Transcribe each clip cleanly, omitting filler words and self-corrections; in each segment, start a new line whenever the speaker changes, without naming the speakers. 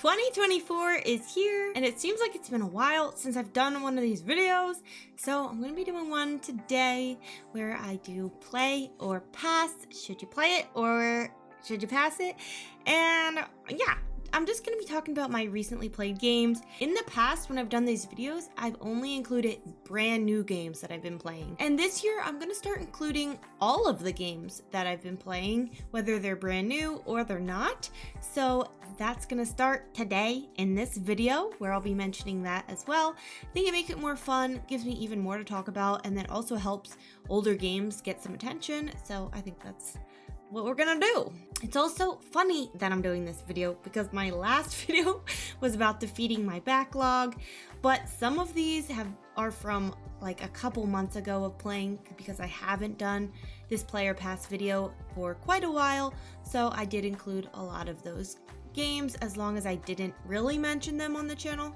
2024 is here, and it seems like it's been a while since I've done one of these videos, so I'm going to be doing one today where I do play or pass. Should you play it or should you pass it? And yeah, I'm just going to be talking about my recently played games. In the past, when I've done these videos, I've only included brand new games that I've been playing. And this year, I'm going to start including all of the games that I've been playing, whether they're brand new or they're not. So that's going to start today in this video, where I'll be mentioning that as well. I think it makes it more fun, gives me even more to talk about, and then also helps older games get some attention. So I think that's what we're gonna do. It's also funny that I'm doing this video because my last video was about defeating my backlog, but some of these are from like a couple months ago of playing, because I haven't done this player pass video for quite a while, so I did include a lot of those games, as long as I didn't really mention them on the channel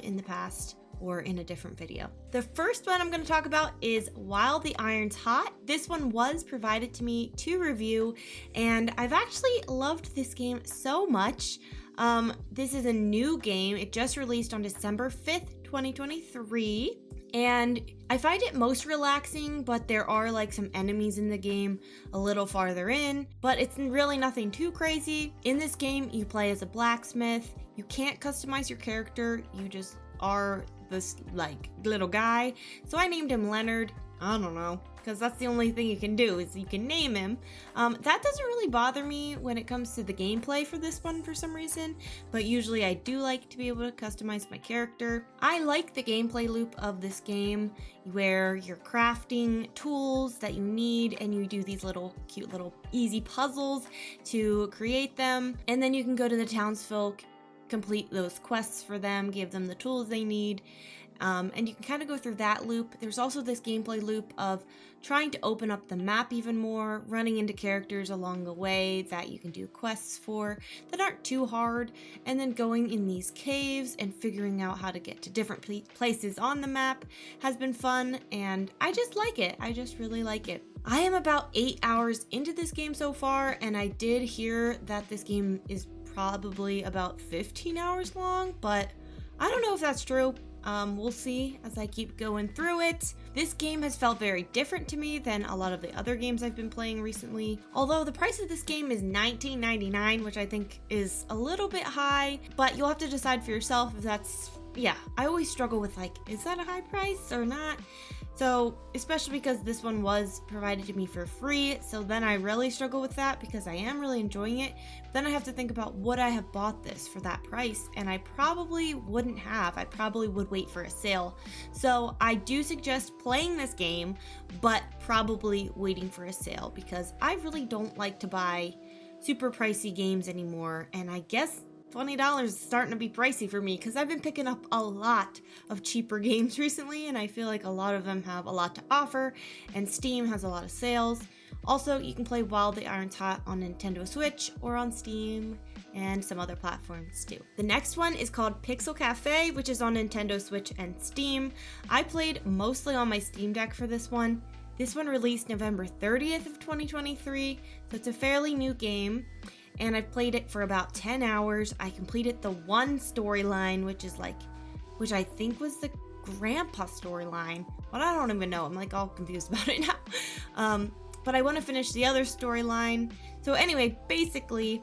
in the past or in a different video. The first one I'm going to talk about is While the Iron's Hot. This one was provided to me to review, and I've actually loved this game so much. This is a new game. It just released on December 5th, 2023. And I find it most relaxing, but there are like some enemies in the game a little farther in, but it's really nothing too crazy. In this game, you play as a blacksmith. You can't customize your character. You just are this like little guy. So I named him Leonard. I don't know, because that's the only thing you can do, is you can name him. That doesn't really bother me when it comes to the gameplay for this one for some reason, but usually I do like to be able to customize my character. I like the gameplay loop of this game, where you're crafting tools that you need, and you do these little cute little easy puzzles to create them, and then you can go to the townsfolk, complete those quests for them, give them the tools they need, and you can kind of go through that loop. There's also this gameplay loop of trying to open up the map even more, running into characters along the way that you can do quests for that aren't too hard, and then going in these caves and figuring out how to get to different places on the map has been fun, and I just like it. I just really like it. I am about 8 hours into this game so far, and I did hear that this game is probably about 15 hours long, but I don't know if that's true. We'll see as I keep going through it. This game has felt very different to me than a lot of the other games I've been playing recently, although the price of this game is $19.99, which I think is a little bit high, but you'll have to decide for yourself if that's, yeah, I always struggle with like, is that a high price or not? So, especially because this one was provided to me for free, so then I really struggle with that because I am really enjoying it. Then I have to think about, would I have bought this for that price? And I probably wouldn't have. I probably would wait for a sale. So I do suggest playing this game, but probably waiting for a sale, because I really don't like to buy super pricey games anymore, and I guess $20 is starting to be pricey for me, because I've been picking up a lot of cheaper games recently, and I feel like a lot of them have a lot to offer, and Steam has a lot of sales. Also, you can play While the Iron's Hot on Nintendo Switch or on Steam and some other platforms too. The next one is called Pixel Cafe, which is on Nintendo Switch and Steam. I played mostly on my Steam Deck for this one. This one released November 30th of 2023, so it's a fairly new game. And I've played it for about 10 hours. I completed the one storyline, which I think was the grandpa storyline, but I don't even know. I'm like all confused about it now. But I want to finish the other storyline. So anyway, basically,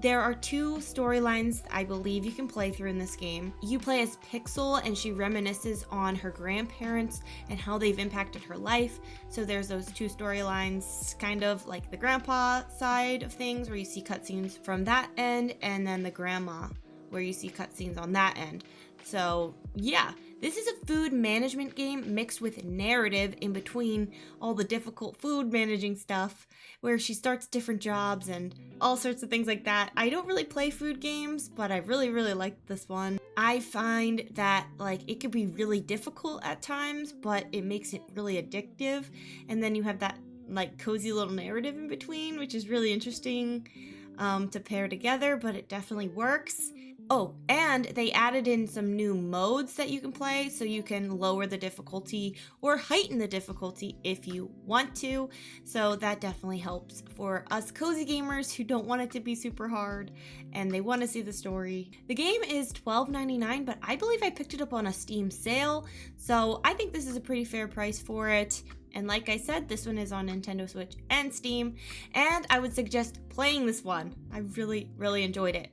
there are two storylines I believe you can play through in this game. You play as Pixel, and she reminisces on her grandparents and how they've impacted her life. So there's those two storylines, kind of like the grandpa side of things, where you see cutscenes from that end, and then the grandma, where you see cutscenes on that end. So yeah, this is a food management game mixed with narrative in between all the difficult food managing stuff, where she starts different jobs and all sorts of things like that. I don't really play food games, but I really like this one. I find that like it could be really difficult at times, but it makes it really addictive, and then you have that like cozy little narrative in between, which is really interesting. to pair together, but it definitely works. Oh, and they added in some new modes that you can play, so you can lower the difficulty or heighten the difficulty if you want to. So that definitely helps for us cozy gamers who don't want it to be super hard and they want to see the story. The game is $12.99, but I believe I picked it up on a Steam sale, so I think this is a pretty fair price for it. And like I said, this one is on Nintendo Switch and Steam, and I would suggest playing this one. I really, really enjoyed it.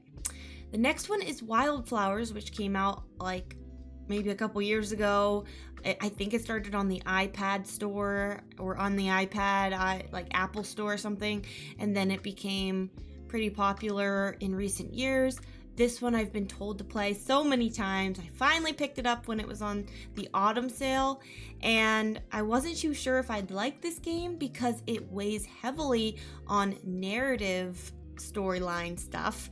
The next one is Wylde Flowers, which came out like maybe a couple years ago. I think it started on the iPad store or on the iPad, like Apple Store or something, and then it became pretty popular in recent years. This one I've been told to play so many times. I finally picked it up when it was on the autumn sale, and I wasn't too sure if I'd like this game because it weighs heavily on narrative storyline stuff.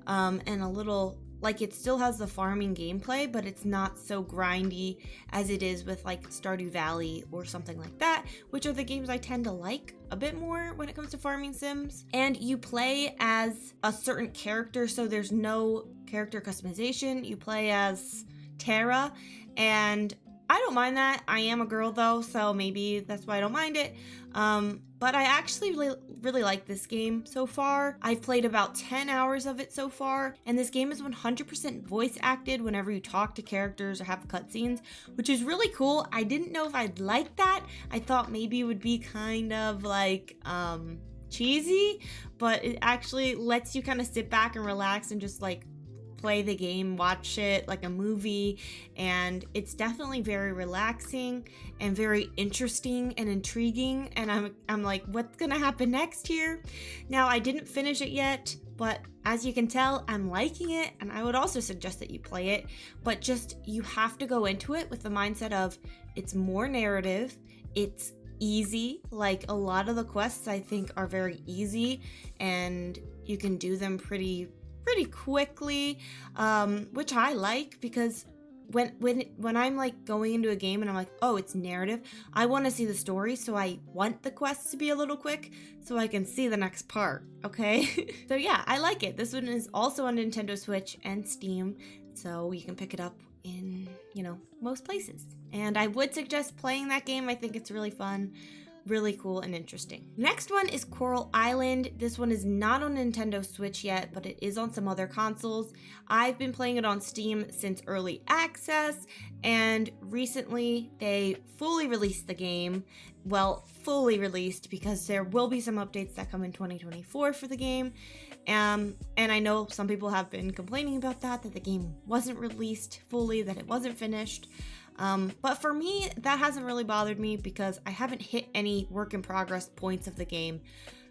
And a little, like, it still has the farming gameplay, but it's not so grindy as it is with like Stardew Valley or something like that, which are the games I tend to like a bit more when it comes to farming sims. And you play as a certain character, so there's no character customization. You play as Tara, and I don't mind that. I am a girl though, so maybe that's why I don't mind it. But I actually really like this game so far. I've played about 10 hours of it so far, and this game is 100% voice acted whenever you talk to characters or have cutscenes, which is really cool. I didn't know if I'd like that. I thought maybe it would be kind of like cheesy, but it actually lets you kind of sit back and relax and just like play the game, watch it like a movie, and it's definitely very relaxing and very interesting and intriguing, and I'm like, what's gonna happen next here? Now, I didn't finish it yet, but as you can tell, I'm liking it, and I would also suggest that you play it, but just you have to go into it with the mindset of it's more narrative, it's easy. Like, a lot of the quests I think are very easy and you can do them pretty quickly, which I like, because when I'm like going into a game and I'm like, oh, it's narrative, I want to see the story, so I want the quests to be a little quick so I can see the next part, okay? So yeah, I like it. This one is also on Nintendo Switch and Steam, so you can pick it up in, you know, most places. And I would suggest playing that game. I think it's really fun, really cool and interesting. Next one is Coral Island. This one is not on Nintendo Switch yet, but it is on some other consoles. I've been playing it on Steam since early access, and recently they fully released the game. Well, fully released, because there will be some updates that come in 2024 for the game. And I know some people have been complaining about that the game wasn't released fully, that it wasn't finished. But for me, that hasn't really bothered me because I haven't hit any work in progress points of the game,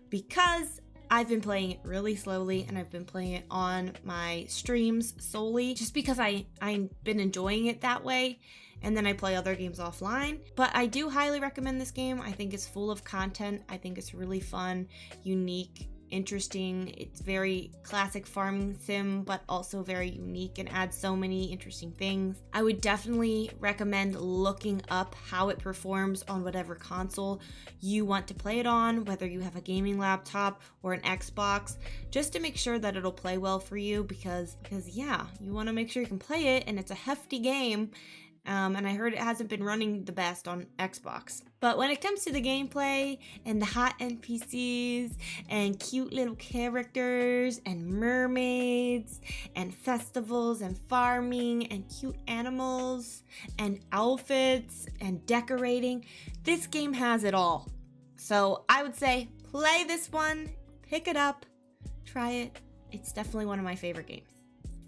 because I've been playing it really slowly and I've been playing it on my streams solely, just because I've been enjoying it that way, and then I play other games offline. But I do highly recommend this game. I think it's full of content. I think it's really fun, unique, interesting. It's very classic farming sim, but also very unique and adds so many interesting things. I would definitely recommend looking up how it performs on whatever console you want to play it on, whether you have a gaming laptop or an Xbox, just to make sure that it'll play well for you, because yeah, you want to make sure you can play it, and it's a hefty game. And I heard it hasn't been running the best on Xbox. But when it comes to the gameplay and the hot NPCs and cute little characters and mermaids and festivals and farming and cute animals and outfits and decorating, this game has it all. So I would say play this one, pick it up, try it. It's definitely one of my favorite games.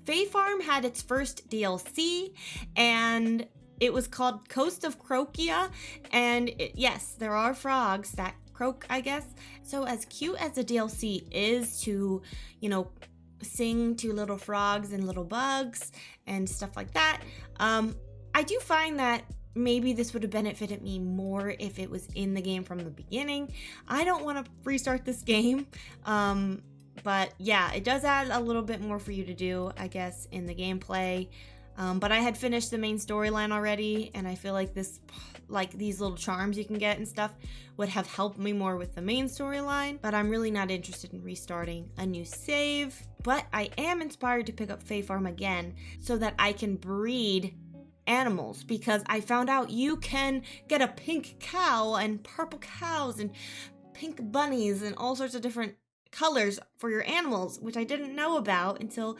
FiFine had its first DLC, and it was called Coast of Croakia, and yes, there are frogs that croak, I guess. So as cute as the DLC is to, you know, sing to little frogs and little bugs and stuff like that, I do find that maybe this would have benefited me more if it was in the game from the beginning. I don't want to restart this game, but yeah, it does add a little bit more for you to do, I guess, in the gameplay. But I had finished the main storyline already, and I feel like these little charms you can get and stuff would have helped me more with the main storyline, but I'm really not interested in restarting a new save. But I am inspired to pick up FiFine again so that I can breed animals, because I found out you can get a pink cow and purple cows and pink bunnies and all sorts of different colors for your animals, which I didn't know about until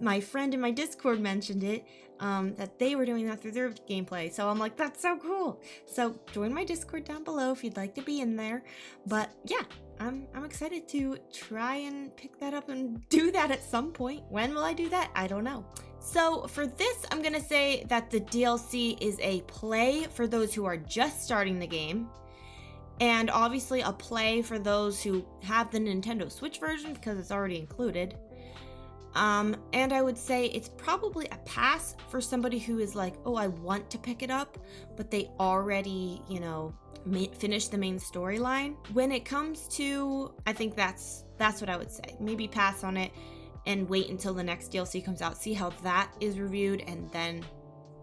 my friend in my Discord mentioned it, that they were doing that through their gameplay. So I'm like, that's so cool. So join my Discord down below if you'd like to be in there. But yeah, I'm excited to try and pick that up and do that at some point. When will I do that? I don't know. So for this, I'm gonna say that the DLC is a play for those who are just starting the game, and obviously a play for those who have the Nintendo Switch version because it's already included. And I would say it's probably a pass for somebody who is like, oh, I want to pick it up, but they already, you know, finished the main storyline. When it comes to, I think that's what I would say. Maybe pass on it and wait until the next DLC comes out, see how that is reviewed, and then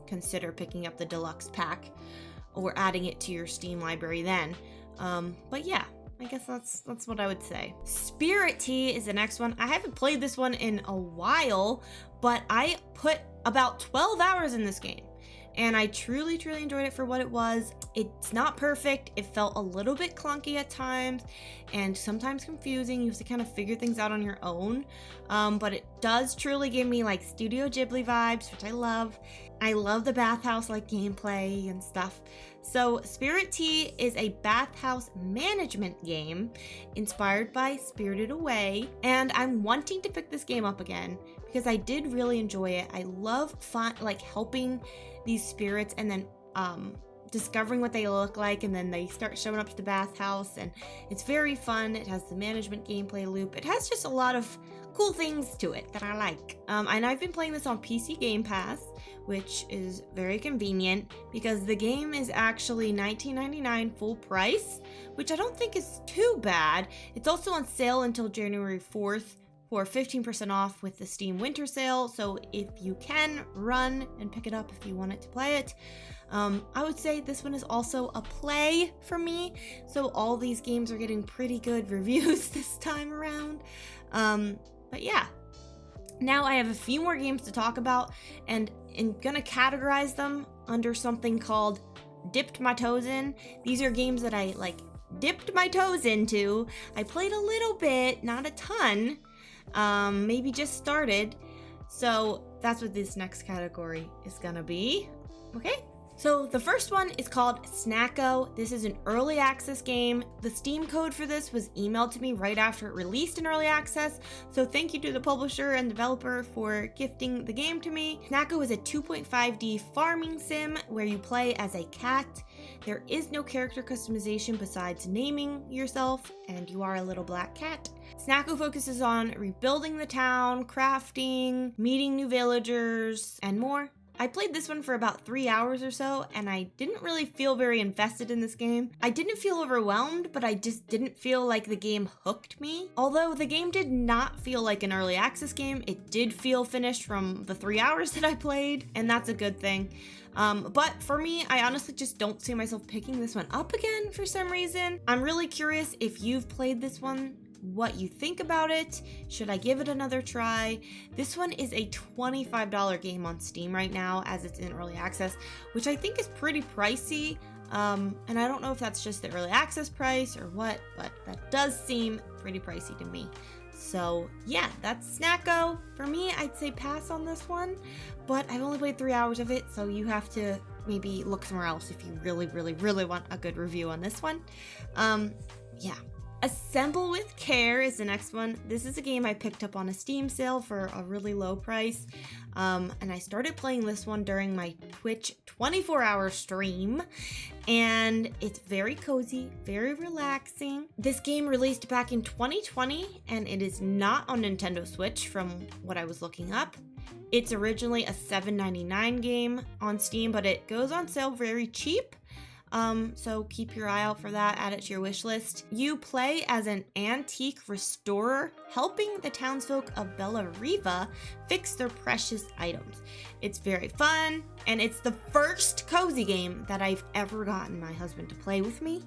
consider picking up the deluxe pack or adding it to your Steam library then. But yeah, I guess that's what I would say. Spirittea is the next one. I haven't played this one in a while, but I put about 12 hours in this game, and I truly enjoyed it for what it was. It's not perfect. It felt a little bit clunky at times and sometimes confusing. You have to kind of figure things out on your own. But it does truly give me like Studio Ghibli vibes, which I love. I love the bathhouse-like gameplay and stuff. So Spirittea is a bathhouse management game inspired by Spirited Away, and I'm wanting to pick this game up again because I did really enjoy it. I love like helping these spirits and then discovering what they look like, and then they start showing up to the bathhouse, and it's very fun. It has the management gameplay loop. It has just a lot of cool things to it that I like. And I've been playing this on PC Game Pass, which is very convenient because the game is actually $19.99 full price, which I don't think is too bad. It's also on sale until January 4th for 15% off with the Steam Winter Sale. So if you can, run and pick it up if you wanted to play it. I would say this one is also a play for me. So all these games are getting pretty good reviews this time around. But yeah, now I have a few more games to talk about, and I'm gonna categorize them under something called dipped my toes in. These are games that I like dipped my toes into. I played a little bit, not a ton, maybe just started. So that's what this next category is gonna be. Okay. So the first one is called Snacko. This is an early access game. The Steam code for this was emailed to me right after it released in early access. So thank you to the publisher and developer for gifting the game to me. Snacko is a 2.5D farming sim where you play as a cat. There is no character customization besides naming yourself, and you are a little black cat. Snacko focuses on rebuilding the town, crafting, meeting new villagers, and more. I played this one for about 3 hours or so, and I didn't really feel very invested in this game. I didn't feel overwhelmed, but I just didn't feel like the game hooked me. Although the game did not feel like an early access game, it did feel finished from the 3 hours that I played, and that's a good thing. But for me, I honestly just don't see myself picking this one up again for some reason. I'm really curious if you've played this one, what you think about it. Should I give it another try? This one is a $25 game on Steam right now as it's in early access, which I think is pretty pricey. And I don't know if that's just the early access price or what, but that does seem pretty pricey to me. So yeah, that's Snacko. For me, I'd say pass on this one, but I've only played 3 hours of it, so you have to maybe look somewhere else if you really want a good review on this one. Yeah. Assemble with Care is the next one. This is a game I picked up on a Steam sale for a really low price. And I started playing this one during my Twitch 24-hour stream. And it's very cozy, very relaxing. This game released back in 2020, and it is not on Nintendo Switch from what I was looking up. It's originally a $7.99 game on Steam, but it goes on sale very cheap. So keep your eye out for that, add it to your wish list. You play as an antique restorer, helping the townsfolk of Bella Riva fix their precious items. It's very fun, and it's the first cozy game that I've ever gotten my husband to play with me.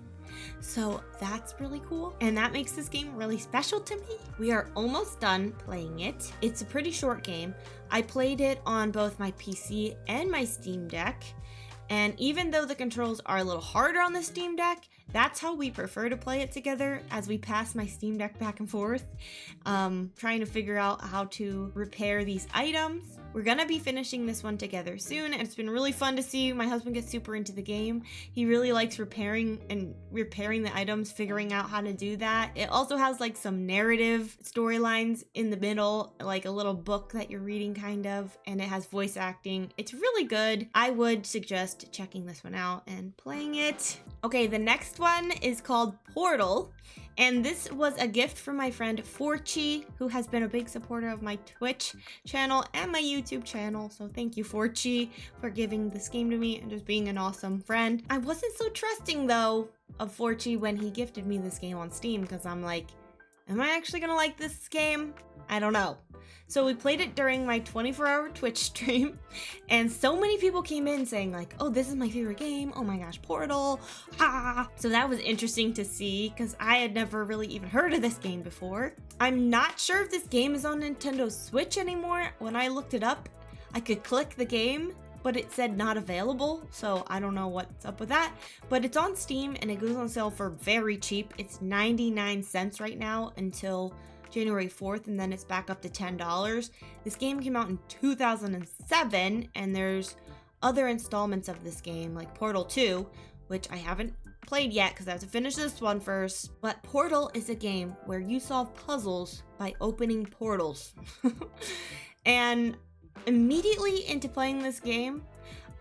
So that's really cool, and that makes this game really special to me. We are almost done playing it. It's a pretty short game. I played it on both my PC and my Steam Deck, and even though the controls are a little harder on the Steam Deck, that's how we prefer to play it together, as we pass my Steam Deck back and forth, trying to figure out how to repair these items. We're gonna be finishing this one together soon, and it's been really fun to see my husband get super into the game. He really likes repairing the items, figuring out how to do that. It also has like some narrative storylines in the middle, like a little book that you're reading kind of, and it has voice acting. It's really good. I would suggest checking this one out and playing it. Okay, the next one is called Portal, and this was a gift from my friend Fortnite, who has been a big supporter of my Twitch channel and my YouTube channel. So thank you, Fortnite, for giving this game to me and just being an awesome friend. I wasn't so trusting though of Fortnite when he gifted me this game on Steam, because I'm like, am I actually gonna like this game? I don't know. So we played it during my 24-hour Twitch stream, and so many people came in saying like, oh, this is my favorite game. Oh my gosh, Portal. Ah. So that was interesting to see, because I had never really even heard of this game before. I'm not sure if this game is on Nintendo Switch anymore. When I looked it up, I could click the game, but it said not available, so I don't know what's up with that. But it's on Steam, and it goes on sale for very cheap. It's 99 cents right now until January 4th, and then it's back up to $10. This game came out in 2007, and there's other installments of this game, like Portal 2, which I haven't played yet because I have to finish this one first. But Portal is a game where you solve puzzles by opening portals. And immediately into playing this game,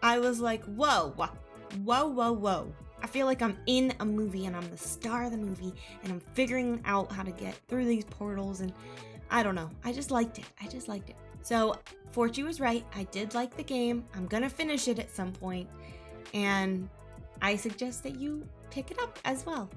I was like, whoa, whoa, whoa, whoa. I feel like I'm in a movie and I'm the star of the movie, and I'm figuring out how to get through these portals, and I don't know. I just liked it. So Fortune was right. I did like the game. I'm gonna finish it at some point, and I suggest that you pick it up as well.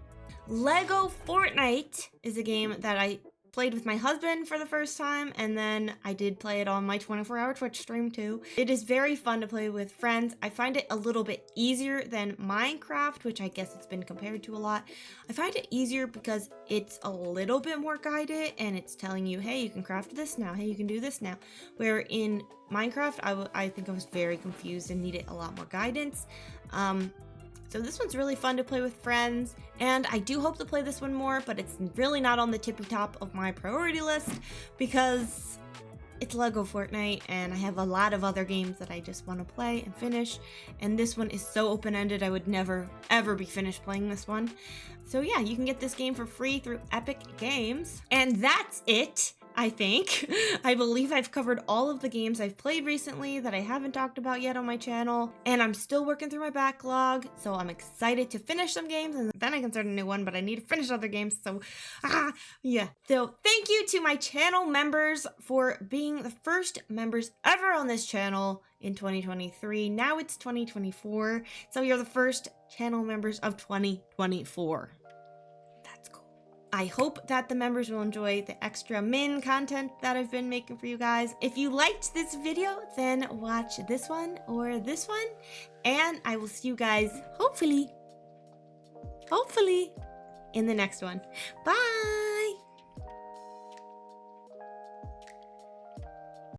Lego Fortnite is a game that I played with my husband for the first time, and then I did play it on my 24-hour Twitch stream too. It is very fun to play with friends. I find it a little bit easier than Minecraft, which I guess it's been compared to a lot. I find it easier because it's a little bit more guided, and it's telling you, hey, you can craft this now, hey, you can do this now. Where in Minecraft, I think I was very confused and needed a lot more guidance. So this one's really fun to play with friends, and I do hope to play this one more, but it's really not on the tippy top of my priority list because it's Lego Fortnite, and I have a lot of other games that I just want to play and finish, and this one is so open-ended I would never ever be finished playing this one. So yeah, you can get this game for free through Epic Games, and that's it. I think. I believe I've covered all of the games I've played recently that I haven't talked about yet on my channel, and I'm still working through my backlog, so I'm excited to finish some games, and then I can start a new one, but I need to finish other games, so yeah. So thank you to my channel members for being the first members ever on this channel in 2023. Now it's 2024, so you're the first channel members of 2024. I hope that the members will enjoy the extra min content that I've been making for you guys. If you liked this video, then watch this one or this one, and I will see you guys hopefully in the next one. Bye!